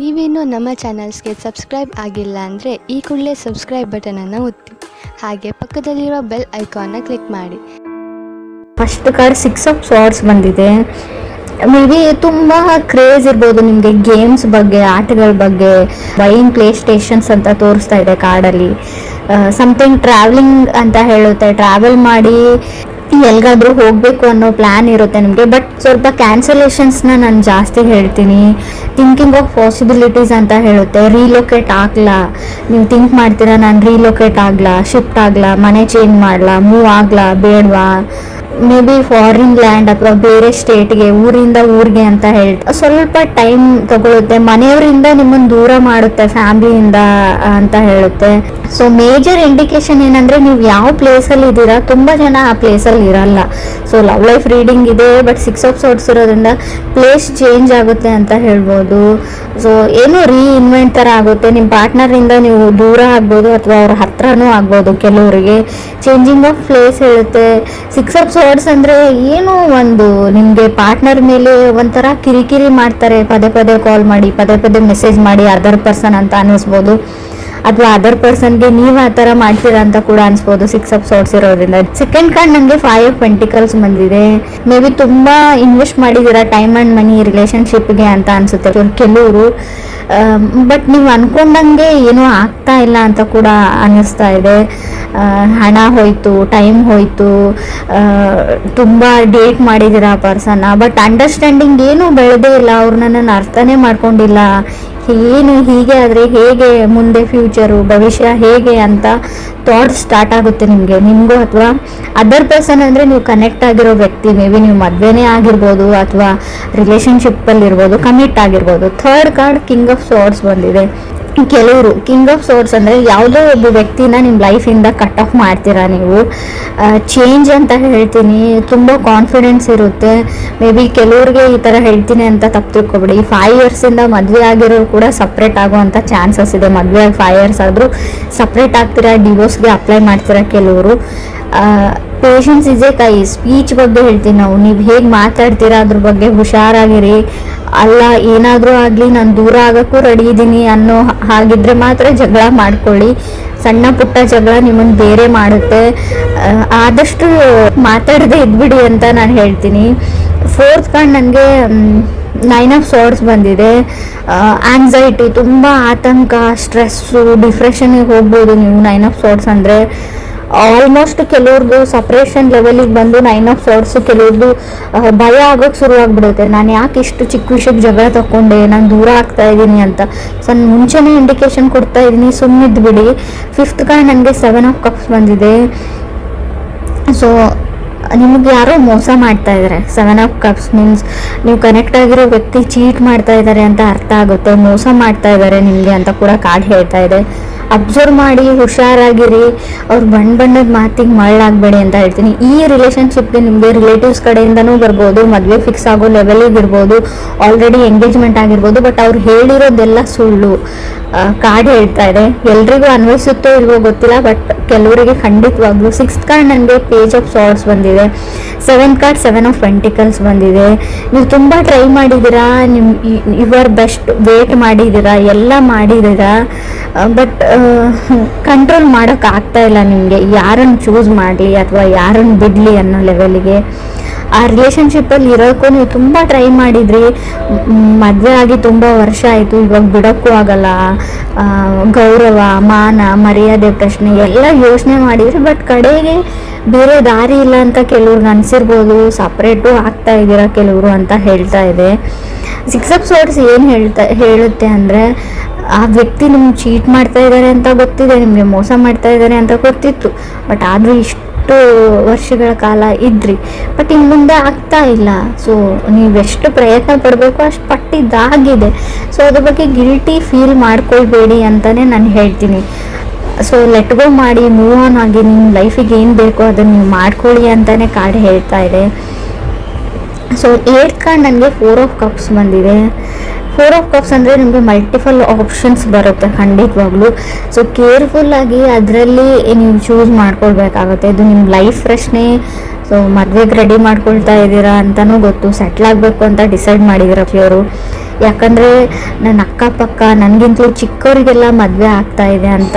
ನೀವೇನು ನಮ್ಮ ಚಾನಲ್ಸ್ಗೆ ಸಬ್ಸ್ಕ್ರೈಬ್ ಆಗಿಲ್ಲ ಅಂದರೆ ಈ ಕೂಡಲೇ ಸಬ್ಸ್ಕ್ರೈಬ್ ಬಟನನ್ನು ಒತ್ತಿ, ಹಾಗೆ ಪಕ್ಕದಲ್ಲಿರುವ ಬೆಲ್ ಐಕಾನ್ನ ಕ್ಲಿಕ್ ಮಾಡಿ. ಫಸ್ಟ್ ಕಾರ್ಡ್ 6 ಆಫ್ ಸ್ವಾರ್ಡ್ಸ್ ಬಂದಿದೆ. ಮೇ ಬಿ ತುಂಬ ಕ್ರೇಜ್ ಇರ್ಬೋದು ನಿಮಗೆ ಗೇಮ್ಸ್ ಬಗ್ಗೆ, ಆಟಗಳ ಬಗ್ಗೆ. ಬೈಯಿಂಗ್ ಪ್ಲೇ ಸ್ಟೇಷನ್ಸ್ ಅಂತ ತೋರಿಸ್ತಾ ಇದೆ ಕಾರ್ಡಲ್ಲಿ. ಸಮಥಿಂಗ್ ಟ್ರಾವೆಲಿಂಗ್ ಅಂತ ಹೇಳುತ್ತೆ, ಟ್ರಾವೆಲ್ ಮಾಡಿ ಎಲ್ಗಾದ್ರೂ ಹೋಗಬೇಕು ಅನ್ನೋ ಪ್ಲ್ಯಾನ್ ಇರುತ್ತೆ ನಿಮಗೆ. ಬಟ್ ಸ್ವಲ್ಪ ಕ್ಯಾನ್ಸಲೇಷನ್ಸ್ನ ನಾನು ಜಾಸ್ತಿ ಹೇಳ್ತೀನಿ. ಥಿಂಕಿಂಗ್ ಆಫ್ ಪಾಸಿಬಿಲಿಟೀಸ್ ಅಂತ ಹೇಳುತ್ತೆ. ರೀಲೊಕೇಟ್ ಆಗಲ್ಲ, ನೀವು ಥಿಂಕ್ ಮಾಡ್ತೀರಾ ನಾನು ರೀಲೊಕೇಟ್ ಆಗಲ್ಲ, ಶಿಫ್ಟ್ ಆಗಲ್ಲ, ಮನೆ ಚೇಂಜ್ ಮಾಡಲ್ಲ, ಮೂವ್ ಆಗಲ್ಲ, ಬೇಡವಾ, ಮೇ ಬಿ ಫಾರಿನ್ ಲ್ಯಾಂಡ್ ಅಥವಾ ಬೇರೆ ಸ್ಟೇಟ್ಗೆ, ಊರಿಂದ ಊರಿಗೆ ಅಂತ ಹೇಳ್ತಾ ಸ್ವಲ್ಪ ಟೈಮ್ ತಗೊಳುತ್ತೆ. ಮನೆಯವರಿಂದ ನಿಮ್ಮನ್ನು ದೂರ ಮಾಡುತ್ತೆ, ಫ್ಯಾಮಿಲಿಯಿಂದ ಅಂತ ಹೇಳುತ್ತೆ. ಸೊ ಮೇಜರ್ ಇಂಡಿಕೇಶನ್ ಏನಂದ್ರೆ ನೀವು ಯಾವ ಪ್ಲೇಸಲ್ಲಿ ಇದ್ದೀರಾ, ತುಂಬ ಜನ ಆ ಪ್ಲೇಸಲ್ಲಿ ಇರಲ್ಲ. ಸೊ ಲವ್ ಲೈಫ್ ರೀಡಿಂಗ್ ಇದೆ, ಬಟ್ 6 ಆಫ್ ಸ್ವಾರ್ಡ್ಸ್ ಇರೋದ್ರಿಂದ ಪ್ಲೇಸ್ ಚೇಂಜ್ ಆಗುತ್ತೆ ಅಂತ ಹೇಳ್ಬೋದು. ಸೊ ಏನೋ ರೀಇನ್ವೆಂಟ್ ಥರ ಆಗುತ್ತೆ. ನಿಮ್ಮ ಪಾರ್ಟ್ನರಿಂದ ನೀವು ದೂರ ಆಗ್ಬೋದು ಅಥವಾ ಅವ್ರ ಹತ್ರನೂ ಆಗ್ಬೋದು. ಕೆಲವರಿಗೆ ಚೇಂಜಿಂಗ್ ಆಫ್ ಪ್ಲೇಸ್ ಹೇಳುತ್ತೆ. 6 ಆಫ್ ಸ್ವಾರ್ಡ್ಸ್ ಅಂದರೆ ಏನು, ಒಂದು ನಿಮಗೆ ಪಾರ್ಟ್ನರ್ ಮೇಲೆ ಒಂಥರ ಕಿರಿಕಿರಿ ಮಾಡ್ತಾರೆ, ಪದೇ ಪದೇ ಕಾಲ್ ಮಾಡಿ, ಪದೇ ಪದೇ ಮೆಸೇಜ್ ಮಾಡಿ, ಅದರ್ ಪರ್ಸನ್ ಅಂತ ಅನ್ನಿಸ್ಬೋದು. ಅಥವಾ ಅದರ್ ಪರ್ಸನ್ಗೆ ನೀವು ಆ ಥರ ಮಾಡ್ತೀರಾ ಅಂತ ಕೂಡ ಅನ್ಸ್ಬೋದು 6 ಆಫ್ ಸ್ವಾರ್ಡ್ಸ್ ಇರೋದ್ರಿಂದ. ಸೆಕೆಂಡ್ ಕಾರ್ಡ್ ನನಗೆ 5 ಆಫ್ ಪೆಂಟಿಕಲ್ಸ್ ಬಂದಿದೆ. ಮೇ ಬಿ ತುಂಬ ಇನ್ವೆಸ್ಟ್ ಮಾಡಿದ್ದೀರಾ ಟೈಮ್ ಆ್ಯಂಡ್ ಮನಿ ರಿಲೇಷನ್ಶಿಪ್ಗೆ ಅಂತ ಅನಿಸುತ್ತೆ ಕೆಲವರು. ಬಟ್ ನೀವು ಅಂದ್ಕೊಂಡಂಗೆ ಏನೂ ಆಗ್ತಾ ಇಲ್ಲ ಅಂತ ಕೂಡ ಅನ್ನಿಸ್ತಾ ಇದೆ. ಹಣ ಹೋಯಿತು, ಟೈಮ್ ಹೋಯಿತು, ತುಂಬ ಡೇಟ್ ಮಾಡಿದ್ದೀರಾ ಆ ಪರ್ಸನ್ನ. ಬಟ್ ಅಂಡರ್ಸ್ಟ್ಯಾಂಡಿಂಗ್ ಏನೂ ಬೆಳೆದೇ ಇಲ್ಲ, ಅವ್ರು ನನ್ನನ್ನು ಅರ್ಥನೇ ಮಾಡ್ಕೊಂಡಿಲ್ಲ. ಏನು ಹೀಗೆ ಆದರೆ ಹೇಗೆ, ಮುಂದೆ ಫ್ಯೂಚರು ಭವಿಷ್ಯ ಹೇಗೆ ಅಂತ ಥಾಟ್ಸ್ ಸ್ಟಾರ್ಟ್ ಆಗುತ್ತೆ ನಿಮಗೂ ಅಥವಾ ಅದರ್ ಪರ್ಸನ್ ಅಂದರೆ ನೀವು ಕನೆಕ್ಟ್ ಆಗಿರೋ ವ್ಯಕ್ತಿ. ಮೇ ಬಿ ನೀವು ಮದುವೆನೇ ಆಗಿರ್ಬೋದು ಅಥವಾ ರಿಲೇಷನ್ಶಿಪ್ಪಲ್ಲಿ ಇರ್ಬೋದು, ಕಮಿಟ್ ಆಗಿರ್ಬೋದು. ಥರ್ಡ್ ಕಾರ್ಡ್ ಕಿಂಗ್ ಆಫ್ ಸ್ವಾರ್ಡ್ಸ್ ಬಂದಿದೆ. ಕೆಲವರು ಕಿಂಗ್ ಆಫ್ ಸ್ವಾರ್ಡ್ಸ್ ಅಂದರೆ ಯಾವುದೋ ಒಬ್ಬ ವ್ಯಕ್ತಿನ ನಿಮ್ಮ ಲೈಫಿಂದ ಕಟ್ ಆಫ್ ಮಾಡ್ತೀರಾ ನೀವು. ಚೇಂಜ್ ಅಂತ ಹೇಳ್ತೀನಿ, ತುಂಬ ಕಾನ್ಫಿಡೆನ್ಸ್ ಇರುತ್ತೆ. ಮೇ ಬಿ ಕೆಲವ್ರಿಗೆ ಈ ಥರ ಹೇಳ್ತೀನಿ ಅಂತ ತಪ್ಪು ತಿಳ್ಕೊಬೇಡಿ. 5 ಇಯರ್ಸಿಂದ ಮದುವೆ ಆಗಿರೋರು ಕೂಡ ಸಪ್ರೇಟ್ ಆಗುವಂಥ ಚಾನ್ಸಸ್ ಇದೆ. ಮದುವೆ ಆಗಿ 5 ಇಯರ್ಸ್ ಆದರೂ ಸಪ್ರೇಟ್ ಆಗ್ತೀರಾ, ಡಿವೋರ್ಸ್ಗೆ ಅಪ್ಲೈ ಮಾಡ್ತೀರಾ ಕೆಲವರು. ಪೇಷನ್ಸ್ ಇಸ್ ಎ ಕೈ. ಸ್ಪೀಚ್ ಬಗ್ಗೆ ಹೇಳ್ತೀನಿ ನಾವು, ನೀವು ಹೇಗೆ ಮಾತಾಡ್ತೀರಾ ಅದ್ರ ಬಗ್ಗೆ ಹುಷಾರಾಗಿರಿ. ಅಲ್ಲ ಏನಾದರೂ ಆಗಲಿ ನಾನು ದೂರ ಆಗೋಕ್ಕೂ ರೆಡಿ ಇದ್ದೀನಿ ಅನ್ನೋ ಹಾಗಿದ್ರೆ ಮಾತ್ರ ಜಗಳ ಮಾಡ್ಕೊಳ್ಳಿ. ಸಣ್ಣ ಪುಟ್ಟ ಜಗಳ ನಿಮ್ಮನ್ನು ಬೇರೆ ಮಾಡುತ್ತೆ. ಆದಷ್ಟು ಮಾತಾಡದೆ ಇದ್ಬಿಡಿ ಅಂತ ನಾನು ಹೇಳ್ತೀನಿ. ಫೋರ್ತ್ ಕಾರ್ಡ್ ನನಗೆ 9 ಆಫ್ ಸ್ವಾರ್ಡ್ಸ್ ಬಂದಿದೆ. ಆಂಗ್ಸೈಟಿ, ತುಂಬ ಆತಂಕ, ಸ್ಟ್ರೆಸ್ಸು, ಡಿಪ್ರೆಷನ್ಗೆ ಹೋಗ್ಬೋದು ನೀವು 9 ಆಫ್ ಸ್ವಾರ್ಡ್ಸ್ ಅಂದರೆ. ಆಲ್ಮೋಸ್ಟ್ ಕೆಲವ್ರದ್ದು ಸಪ್ರೇಷನ್ ಲೆವೆಲಿಗೆ ಬಂದು 9 ಆಫ್ ಸ್ವಾರ್ಡ್ಸ್ ಕೆಲವ್ರದ್ದು ಭಯ ಆಗೋಕ್ಕೆ ಶುರುವಾಗ್ಬಿಡುತ್ತೆ. ನಾನು ಯಾಕೆ ಇಷ್ಟು ಚಿಕ್ಕ ವಿಷಯಕ್ಕೆ ಜಗಳ ತಗೊಂಡೆ, ನಾನು ದೂರ ಆಗ್ತಾ ಇದ್ದೀನಿ ಅಂತ. ಸೊ ನಾನು ಮುಂಚೆನೇ ಇಂಡಿಕೇಶನ್ ಕೊಡ್ತಾ ಇದ್ದೀನಿ, ಸುಮ್ಮನಿದ್ದು ಬಿಡಿ. ಫಿಫ್ತ್ ಕಾರ್ಡ್ ನನಗೆ 7 ಆಫ್ ಕಪ್ಸ್ ಬಂದಿದೆ. ಸೊ ನಿಮಗೆ ಯಾರೋ ಮೋಸ ಮಾಡ್ತಾ ಇದ್ದಾರೆ. 7 ಆಫ್ ಕಪ್ಸ್ ಮೀನ್ಸ್ ನೀವು ಕನೆಕ್ಟ್ ಆಗಿರೋ ವ್ಯಕ್ತಿ ಚೀಟ್ ಮಾಡ್ತಾ ಇದ್ದಾರೆ ಅಂತ ಅರ್ಥ ಆಗುತ್ತೆ. ಮೋಸ ಮಾಡ್ತಾ ಇದ್ದಾರೆ ನಿಮಗೆ ಅಂತ ಕೂಡ ಕಾರ್ಡ್ ಹೇಳ್ತಾ ಇದೆ. ಅಬ್ಸರ್ವ್ ಮಾಡಿ, ಹುಷಾರಾಗಿರಿ. ಅವ್ರು ಬಣ್ಣದ ಮಾತಿಗೆ ಮಳ್ಳಾಗಬೇಡಿ ಅಂತ ಹೇಳ್ತೀನಿ. ಈ ರಿಲೇಷನ್ಶಿಪ್ಗೆ ನಿಮಗೆ ರಿಲೇಟಿವ್ಸ್ ಕಡೆಯಿಂದನೂ ಬರ್ಬೋದು, ಮದುವೆ ಫಿಕ್ಸ್ ಆಗೋ ಲೆವೆಲಿಗೆ ಇರ್ಬೋದು, ಆಲ್ರೆಡಿ ಎಂಗೇಜ್ಮೆಂಟ್ ಆಗಿರ್ಬೋದು. ಬಟ್ ಅವ್ರು ಹೇಳಿರೋದೆಲ್ಲ ಸುಳ್ಳು ಕಾರ್ಡ್ ಹೇಳ್ತಾ ಇದೆ. ಎಲ್ರಿಗೂ ಅನ್ವಯಿಸುತ್ತೋ ಇಲ್ವೋ ಗೊತ್ತಿಲ್ಲ, ಬಟ್ ಕೆಲವರಿಗೆ ಖಂಡಿತವಾಗ್ಲೂ. 6th ಕಾರ್ಡ್ ನನಗೆ ಪೇಜ್ ಆಫ್ ಸ್ವಾರ್ಡ್ಸ್ ಬಂದಿದೆ. 7th ಕಾರ್ಡ್ 7 ಆಫ್ ಪೆಂಟಿಕಲ್ಸ್ ಬಂದಿದೆ. ನೀವು ತುಂಬ ಟ್ರೈ ಮಾಡಿದ್ದೀರಾ, ಯುವರ್ ಬೆಸ್ಟ್ ವೇಟ್ ಮಾಡಿದ್ದೀರಾ, ಎಲ್ಲ ಮಾಡಿದ್ದೀರಾ. ಬಟ್ ಕಂಟ್ರೋಲ್ ಮಾಡೋಕೆ ಆಗ್ತಾ ಇಲ್ಲ ನಿಮಗೆ. ಯಾರನ್ನು ಚೂಸ್ ಮಾಡಲಿ ಅಥವಾ ಯಾರನ್ನು ಬಿಡಲಿ ಅನ್ನೋ ಲೆವೆಲಿಗೆ. ಆ ರಿಲೇಷನ್ಶಿಪ್ಪಲ್ಲಿ ಇರೋಕ್ಕೂ ನೀವು ತುಂಬ ಟ್ರೈ ಮಾಡಿದ್ರಿ. ಮದುವೆ ಆಗಿ ತುಂಬ ವರ್ಷ ಆಯಿತು, ಇವಾಗ ಬಿಡೋಕ್ಕೂ ಆಗಲ್ಲ. ಗೌರವ, ಮಾನ, ಮರ್ಯಾದೆ ಪ್ರಶ್ನೆ ಎಲ್ಲ ಯೋಚನೆ ಮಾಡಿದ್ರಿ. ಬಟ್ ಕಡೆಗೆ ಬೇರೆ ದಾರಿ ಇಲ್ಲ ಅಂತ ಕೆಲವ್ರಿಗೆ ಅನಿಸಿರ್ಬೋದು. ಸಪ್ರೇಟು ಆಗ್ತಾ ಇದ್ದೀರಾ ಕೆಲವರು ಅಂತ ಹೇಳ್ತಾ ಇದೆ. 6 ಆಫ್ ಸ್ವಾರ್ಡ್ಸ್ ಏನು ಹೇಳುತ್ತೆ ಅಂದರೆ, ಆ ವ್ಯಕ್ತಿ ನಿಮ್ಗೆ ಚೀಟ್ ಮಾಡ್ತಾ ಇದ್ದಾರೆ ಅಂತ ಗೊತ್ತಿದೆ, ನಿಮಗೆ ಮೋಸ ಮಾಡ್ತಾ ಇದ್ದಾರೆ ಅಂತ ಗೊತ್ತಿತ್ತು. ಬಟ್ ಆದರೂ ಇಷ್ಟು ವರ್ಷಗಳ ಕಾಲ ಇದ್ರಿ, ಬಟ್ ಇನ್ನು ಮುಂದೆ ಆಗ್ತಾ ಇಲ್ಲ. ಸೊ ನೀವೆಷ್ಟು ಪ್ರಯತ್ನ ಪಡಬೇಕು ಅಷ್ಟು ಪಟ್ಟಿದ್ದಾಗಿದೆ. ಸೊ ಅದ್ರ ಬಗ್ಗೆ ಗಿಲ್ಟಿ ಫೀಲ್ ಮಾಡ್ಕೊಳ್ಬೇಡಿ ಅಂತಲೇ ನಾನು ಹೇಳ್ತೀನಿ. ಸೊ ಲೆಟ್ ಗೋ ಮಾಡಿ, ಮೂವ್ ಆನ್ ಆಗಿ, ನಿಮ್ಮ ಲೈಫಿಗೆ ಏನು ಬೇಕೋ ಅದನ್ನು ನೀವು ಮಾಡ್ಕೊಳ್ಳಿ ಅಂತಲೇ ಕಾರ್ಡ್ ಹೇಳ್ತಾ ಇದೆ. ಸೊ 8th ಕಾರ್ಡ್ ನನಗೆ 4 ಆಫ್ ಕಪ್ಸ್ ಬಂದಿದೆ. 4 ಆಫ್ ಕಪ್ಸ್ ಅಂದರೆ ನಿಮಗೆ ಮಲ್ಟಿಪಲ್ ಆಪ್ಷನ್ಸ್ ಬರುತ್ತೆ ಖಂಡಿತವಾಗ್ಲೂ. ಸೊ ಕೇರ್ಫುಲ್ಲಾಗಿ ಅದರಲ್ಲಿ ನೀವು ಚೂಸ್ ಮಾಡ್ಕೊಳ್ಬೇಕಾಗುತ್ತೆ. ಇದು ನಿಮ್ಮ ಲೈಫ್ ಪ್ರಶ್ನೆ. ಸೊ ಮದುವೆಗೆ ರೆಡಿ ಮಾಡ್ಕೊಳ್ತಾ ಇದ್ದೀರಾ ಅಂತಲೂ ಗೊತ್ತು, ಸೆಟ್ಲ್ ಆಗಬೇಕು ಅಂತ ಡಿಸೈಡ್ ಮಾಡಿದ್ದೀರಾ ಕೆಲವರು. ಯಾಕಂದರೆ ನನ್ನ ಅಕ್ಕಪಕ್ಕ ನನಗಿಂತಲೂ ಚಿಕ್ಕವರಿಗೆಲ್ಲ ಮದುವೆ ಆಗ್ತಾ ಇದೆ ಅಂತ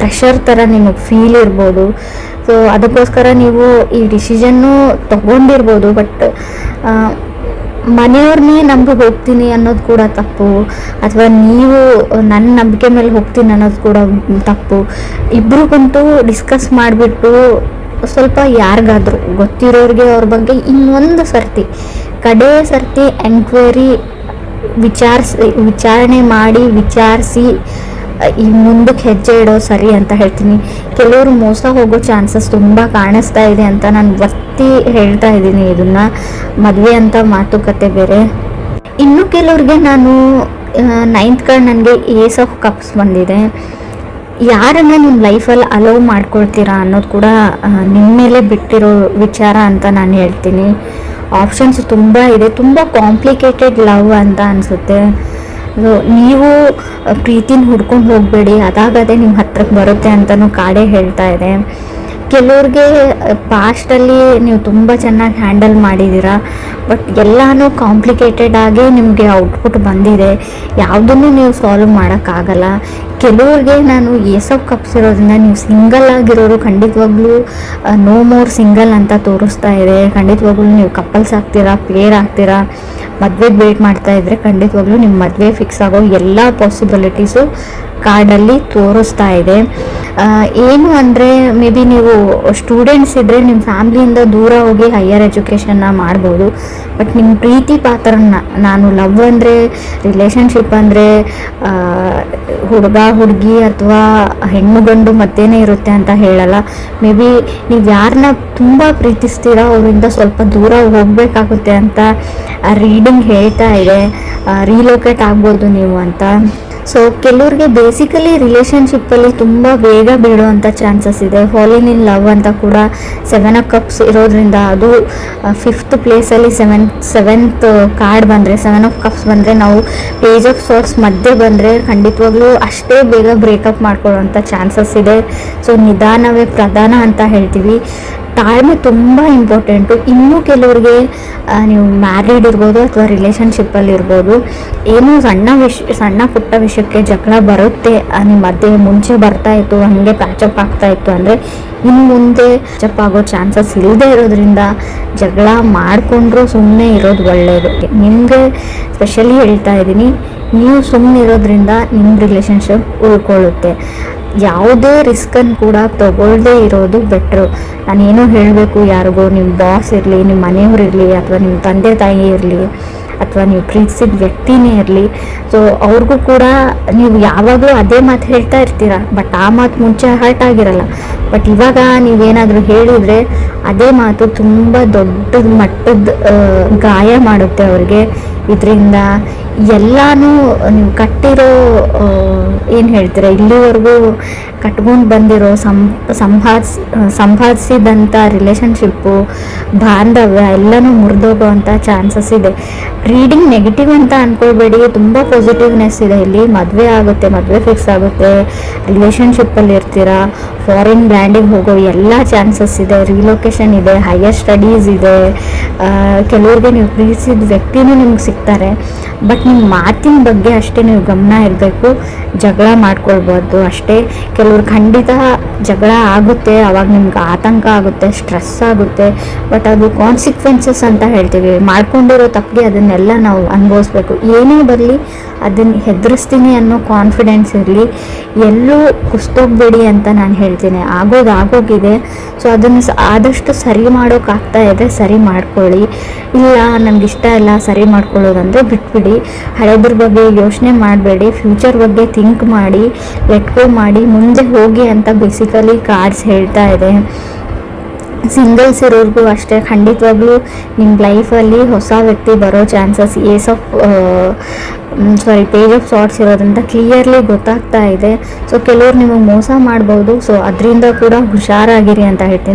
ಫ್ರೆಶರ್ ಥರ ನಿಮಗೆ ಫೀಲ್ ಇರ್ಬೋದು. ಸೊ ಅದಕ್ಕೋಸ್ಕರ ನೀವು ಈ ಡಿಸಿಷನ್ನು ತೊಗೊಂಡಿರ್ಬೋದು. ಬಟ್ ಮನೆಯವ್ರನ್ನೇ ನಂಬಿ ಹೋಗ್ತೀನಿ ಅನ್ನೋದು ಕೂಡ ತಪ್ಪು, ಅಥವಾ ನೀವು ನನ್ನ ನಂಬಿಕೆ ಮೇಲೆ ಹೋಗ್ತೀನಿ ಅನ್ನೋದು ಕೂಡ ತಪ್ಪು. ಇಬ್ರಿಗಂತೂ ಡಿಸ್ಕಸ್ ಮಾಡಿಬಿಟ್ಟು ಸ್ವಲ್ಪ ಯಾರಿಗಾದ್ರೂ ಗೊತ್ತಿರೋರಿಗೆ ಅವ್ರ ಬಗ್ಗೆ ಇನ್ನೊಂದು ಕಡೆ ಸರ್ತಿ ಎಂಕ್ವೈರಿ ವಿಚಾರಣೆ ಮಾಡಿ ವಿಚಾರಿಸಿ ಈ ಮುಂದಕ್ಕೆ ಹೆಜ್ಜೆ ಇಡೋ ಸರಿ ಅಂತ ಹೇಳ್ತೀನಿ. ಕೆಲವರು ಮೋಸ ಹೋಗೋ ಚಾನ್ಸಸ್ ತುಂಬ ಕಾಣಿಸ್ತಾ ಇದೆ ಅಂತ ನಾನು ಒತ್ತಿ ಹೇಳ್ತಾ ಇದ್ದೀನಿ. ಇದನ್ನು ಮದುವೆ ಅಂತ ಮಾತುಕತೆ ಬೇರೆ. ಇನ್ನು ಕೆಲವ್ರಿಗೆ ನಾನು 9th ಕಾರ್ಡ್ ನನಗೆ ಏಸ್ ಆಫ್ ಕಪ್ಸ್ ಬಂದಿದೆ. ಯಾರನ್ನ ನಿಮ್ಮ ಲೈಫಲ್ಲಿ ಅಲೋವ್ ಮಾಡ್ಕೊಳ್ತೀರಾ ಅನ್ನೋದು ಕೂಡ ನಿಮ್ಮ ಮೇಲೆ ಬಿಟ್ಟಿರೋ ವಿಚಾರ ಅಂತ ನಾನು ಹೇಳ್ತೀನಿ. ಆಪ್ಷನ್ಸ್ ತುಂಬ ಇದೆ, ತುಂಬ ಕಾಂಪ್ಲಿಕೇಟೆಡ್ ಲವ್ ಅಂತ ಅನಿಸುತ್ತೆ. ನೀವು ಪ್ರೀತಿನ ಹುಡ್ಕೊಂಡು ಹೋಗಬೇಡಿ, ಅದಾಗದೇ ನಿಮ್ಮ ಹತ್ರಕ್ಕೆ ಬರುತ್ತೆ ಅಂತಲೂ ಕಾಡೇ ಹೇಳ್ತಾ ಇದೆ. ಕೆಲವ್ರಿಗೆ ಪಾಸ್ಟಲ್ಲಿ ನೀವು ತುಂಬ ಚೆನ್ನಾಗಿ ಹ್ಯಾಂಡಲ್ ಮಾಡಿದ್ದೀರಾ, ಬಟ್ ಎಲ್ಲನೂ ಕಾಂಪ್ಲಿಕೇಟೆಡ್ ಆಗಿ ನಿಮಗೆ ಔಟ್ಪುಟ್ ಬಂದಿದೆ, ಯಾವುದನ್ನು ನೀವು ಸಾಲ್ವ್ ಮಾಡೋಕ್ಕಾಗಲ್ಲ. ಕೆಲವ್ರಿಗೆ ನಾನು ಏಸ್ ಆಫ್ ಕಪ್ಸ್ ಇರೋದ್ರಿಂದ ನೀವು ಸಿಂಗಲ್ ಆಗಿರೋರು ಖಂಡಿತವಾಗ್ಲೂ ನೋ ಮೋರ್ ಸಿಂಗಲ್ ಅಂತ ತೋರಿಸ್ತಾ ಇದೆ. ಖಂಡಿತವಾಗ್ಲೂ ನೀವು ಕಪಲ್ಸ್ ಆಗ್ತೀರಾ, ಪೇರ್ ಆಗ್ತೀರಾ, ಮದುವೆಗೆ ವೇಟ್ ಮಾಡ್ತಾ ಇದ್ರೆ ಖಂಡಿತವಾಗ್ಲೂ ನಿಮ್ಮ ಮದುವೆ ಫಿಕ್ಸ್ ಆಗೋ ಎಲ್ಲ ಪಾಸಿಬಿಲಿಟೀಸು ಕಾರ್ಡಲ್ಲಿ ತೋರಿಸ್ತಾ ಇದೆ. ಏನು ಅಂದರೆ ಮೇ ಬಿ ನೀವು ಸ್ಟೂಡೆಂಟ್ಸ್ ಇದ್ದರೆ ನಿಮ್ಮ ಫ್ಯಾಮ್ಲಿಯಿಂದ ದೂರ ಹೋಗಿ ಹೈಯರ್ ಎಜುಕೇಷನ್ನ ಮಾಡ್ಬೋದು. ಬಟ್ ನಿಮ್ಮ ಪ್ರೀತಿ ಪಾತ್ರನ, ನಾನು ಲವ್ ಅಂದರೆ ರಿಲೇಷನ್ಶಿಪ್ ಅಂದರೆ ಹುಡುಗ ಹುಡುಗಿ ಅಥವಾ ಹೆಣ್ಣು ಗಂಡು ಮತ್ತೇನೇ ಇರುತ್ತೆ ಅಂತ ಹೇಳಲ್ಲ. ಮೇ ಬಿ ನೀವು ಯಾರನ್ನ ತುಂಬ ಪ್ರೀತಿಸ್ತೀರಾ ಅವರಿಂದ ಸ್ವಲ್ಪ ದೂರ ಹೋಗಬೇಕಾಗುತ್ತೆ ಅಂತ ರೀಡಿಂಗ್ ಹೇಳ್ತಾ ಇದೆ. ರೀಲೋಕೇಟ್ ಆಗ್ಬೋದು ನೀವು ಅಂತ. ಸೊ ಕೆಲವ್ರಿಗೆ ಬೇಸಿಕಲಿ ರಿಲೇಷನ್ಶಿಪ್ಪಲ್ಲಿ ತುಂಬ ಬೇಗ ಬೀಳುವಂಥ ಚಾನ್ಸಸ್ ಇದೆ. ಫಾಲಿನ್ ಇನ್ ಲವ್ ಅಂತ ಕೂಡ 7 ಆಫ್ ಕಪ್ಸ್ ಇರೋದ್ರಿಂದ, ಅದು 5th ಪ್ಲೇಸಲ್ಲಿ ಸೆವೆಂತ್ ಕಾರ್ಡ್ ಬಂದರೆ, 7 ಆಫ್ ಕಪ್ಸ್ ಬಂದರೆ, ನಾವು ಪೇಜ್ ಆಫ್ ಸಾರ್ಟ್ಸ್ ಮಧ್ಯೆ ಬಂದರೆ ಖಂಡಿತವಾಗ್ಲೂ ಅಷ್ಟೇ ಬೇಗ ಬ್ರೇಕಪ್ ಮಾಡ್ಕೊಳ್ಳೋವಂಥ ಚಾನ್ಸಸ್ ಇದೆ. ಸೊ ನಿಧಾನವೇ ಪ್ರಧಾನ ಅಂತ ಹೇಳ್ತೀವಿ. ತಾಳ್ಮೆ ತುಂಬ ಇಂಪಾರ್ಟೆಂಟು. ಇನ್ನೂ ಕೆಲವ್ರಿಗೆ ನೀವು ಮ್ಯಾರಿಡ್ ಇರ್ಬೋದು ಅಥವಾ ರಿಲೇಷನ್ಶಿಪ್ಪಲ್ಲಿ ಇರ್ಬೋದು, ಏನೋ ಸಣ್ಣ ಪುಟ್ಟ ವಿಷಯಕ್ಕೆ ಜಗಳ ಬರುತ್ತೆ ನಿಮ್ಮ ಮಧ್ಯೆ, ಮುಂಚೆ ಬರ್ತಾ ಇತ್ತು ಹಾಗೆ ಪ್ಯಾಚಪ್ ಆಗ್ತಾ ಇತ್ತು ಅಂದರೆ ಇನ್ನು ಮುಂದೆ ಪ್ಯಾಚಪ್ ಆಗೋ ಚಾನ್ಸಸ್ ಇಲ್ಲದೆ ಇರೋದ್ರಿಂದ ಜಗಳ ಮಾಡಿಕೊಂಡ್ರೂ ಸುಮ್ಮನೆ ಇರೋದು ಒಳ್ಳೆಯದು. ನಿಮಗೆ ಸ್ಪೆಷಲಿ ಹೇಳ್ತಾ ಇದ್ದೀನಿ, ನೀವು ಸುಮ್ಮನೆ ಇರೋದ್ರಿಂದ ನಿಮ್ಮ ರಿಲೇಷನ್ಶಿಪ್ ಉಳ್ಕೊಳ್ಳುತ್ತೆ. ಯಾವುದೇ ರಿಸ್ಕನ್ನು ಕೂಡ ತಗೊಳ್ಳದೇ ಇರೋದು ಬೆಟ್ರು. ನಾನೇನೋ ಹೇಳಬೇಕು ಯಾರಿಗೂ, ನಿಮ್ಮ ಬಾಸ್ ಇರಲಿ, ನಿಮ್ಮ ಮನೆಯವ್ರು ಇರಲಿ, ಅಥವಾ ನಿಮ್ಮ ತಂದೆ ತಾಯಿ ಇರಲಿ, ಅಥವಾ ನೀವು ಪ್ರೀತಿಸಿದ ವ್ಯಕ್ತಿನೇ ಇರಲಿ, ಸೊ ಅವ್ರಿಗೂ ಕೂಡ ನೀವು ಯಾವಾಗಲೂ ಅದೇ ಮಾತು ಹೇಳ್ತಾ ಇರ್ತೀರ. ಬಟ್ ಆ ಮಾತು ಮುಂಚೆ ಹರ್ಟ್ ಆಗಿರಲ್ಲ. ಬಟ್ ಇವಾಗ ನೀವೇನಾದರೂ ಹೇಳಿದರೆ ಅದೇ ಮಾತು ತುಂಬ ದೊಡ್ಡ ಮಟ್ಟದ ಗಾಯ ಮಾಡುತ್ತೆ ಅವ್ರಿಗೆ. ಇದರಿಂದ ಎಲ್ಲನೂ ನೀವು ಕಟ್ಟಿರೋ ಏನು ಹೇಳ್ತೀರಾ, ಇಲ್ಲಿವರೆಗೂ ಕಟ್ಕೊಂಡು ಬಂದಿರೋ ಸಂಪಾದಿಸಿದಂಥ ರಿಲೇಷನ್ಶಿಪ್ಪು, ಬಾಂಧವ್ಯ ಎಲ್ಲನೂ ಮುರಿದೋಗೋವಂಥ ಚಾನ್ಸಸ್ ಇದೆ. ರೀಡಿಂಗ್ ನೆಗೆಟಿವ್ ಅಂತ ಅಂದ್ಕೊಳ್ಬೇಡಿ, ತುಂಬ ಪಾಸಿಟಿವ್ನೆಸ್ ಇದೆ ಇಲ್ಲಿ. ಮದುವೆ ಆಗುತ್ತೆ, ಮದುವೆ ಫಿಕ್ಸ್ ಆಗುತ್ತೆ, ರಿಲೇಷನ್ಶಿಪ್ಪಲ್ಲಿ ಇರ್ತೀರಾ, ಫಾರಿನ್ ಲ್ಯಾಂಡಿಗೆ ಹೋಗೋ ಎಲ್ಲ ಚಾನ್ಸಸ್ ಇದೆ, ರಿಲೊಕೇಶನ್ ಇದೆ, ಹೈಯರ್ ಸ್ಟಡೀಸ್ ಇದೆ. ಕೆಲವ್ರಿಗೆ ನೀವು ಪ್ರೀತಿಸಿದ ವ್ಯಕ್ತಿನೂ ನಿಮ್ಗೆ ಸಿಗ್ತಾರೆ. ಬಟ್ ನಿಮ್ಮ ಮಾತಿನ ಬಗ್ಗೆ ಅಷ್ಟೇ ನೀವು ಗಮನ ಇರಬೇಕು, ಜಗಳ ಮಾಡ್ಕೊಳ್ಬಾರ್ದು ಅಷ್ಟೇ. ಕೆಲವ್ರು ಖಂಡಿತ ಜಗಳ ಆಗುತ್ತೆ, ಅವಾಗ ನಿಮ್ಗೆ ಆತಂಕ ಆಗುತ್ತೆ, ಸ್ಟ್ರೆಸ್ ಆಗುತ್ತೆ. ಬಟ್ ಅದು ಕಾನ್ಸಿಕ್ವೆನ್ಸಸ್ ಅಂತ ಹೇಳ್ತೀವಿ. ಮಾಡ್ಕೊಂಡಿರೋ ತಪ್ಪಿಗೆ ಅದನ್ನೆಲ್ಲ ನಾವು ಅನುಭವಿಸ್ಬೇಕು. ಏನೇ ಬರಲಿ ಅದನ್ನು ಹೆದರಿಸ್ತೀನಿ ಅನ್ನೋ ಕಾನ್ಫಿಡೆನ್ಸ್ ಇರಲಿ. ಎಲ್ಲೂ ಕುಸ್ತೋಗ್ಬೇಡಿ ಅಂತ ನಾನು ಹೇಳ್ತೀನಿ. ಆಗೋಗಿದೆ. ಸೊ ಅದನ್ನು ಆದಷ್ಟು ಸರಿ ಮಾಡೋಕ್ಕಾಗ್ತಾ ಇದೆ, ಸರಿ ಮಾಡ್ಕೊಳ್ಳಿ. ಇಲ್ಲ ನನಗಿಷ್ಟ ಇಲ್ಲ ಸರಿ ಮಾಡ್ಕೊಳ್ಳೋದಂದರೆ ಬಿಟ್ಬಿಡಿ. ಹಳೆದ್ರ ಬಗ್ಗೆ ಯೋಚನೆ ಮಾಡಬೇಡಿ, ಫ್ಯೂಚರ್ ಬಗ್ಗೆ ಥಿಂಕ್ ಮಾಡಿ, ಲೆಟ್ ಗೋ ಮಾಡಿ, ಮುಂದೆ ಹೋಗಿ ಅಂತ ಬೇಸಿಕಲಿ ಕಾರ್ಡ್ಸ್ ಹೇಳ್ತಾ ಇದೆ. ಸಿಂಗಲ್ಸ್ ಇರೋರ್ಗೂ ಅಷ್ಟೇ, ಖಂಡಿತವಾಗ್ಲೂ ನಿಮ್ಮ ಲೈಫಲ್ಲಿ ಹೊಸ ವ್ಯಕ್ತಿ ಬರೋ ಚಾನ್ಸಸ್ ಪೇಜ್ ಆಫ್ ಸಾರ್ಟ್ಸ್ ಇರೋದ್ರಿಂದ ಕ್ಲಿಯರ್ಲಿ ಗೊತ್ತಾಗ್ತಾ ಇದೆ. ಸೊ ಕೆಲವ್ರು ನಿಮಗೆ ಮೋಸ ಮಾಡ್ಬೋದು. ಸೊ ಅದರಿಂದ ಕೂಡ ಹುಷಾರಾಗಿರಿ ಅಂತ ಹೇಳ್ತೀನಿ.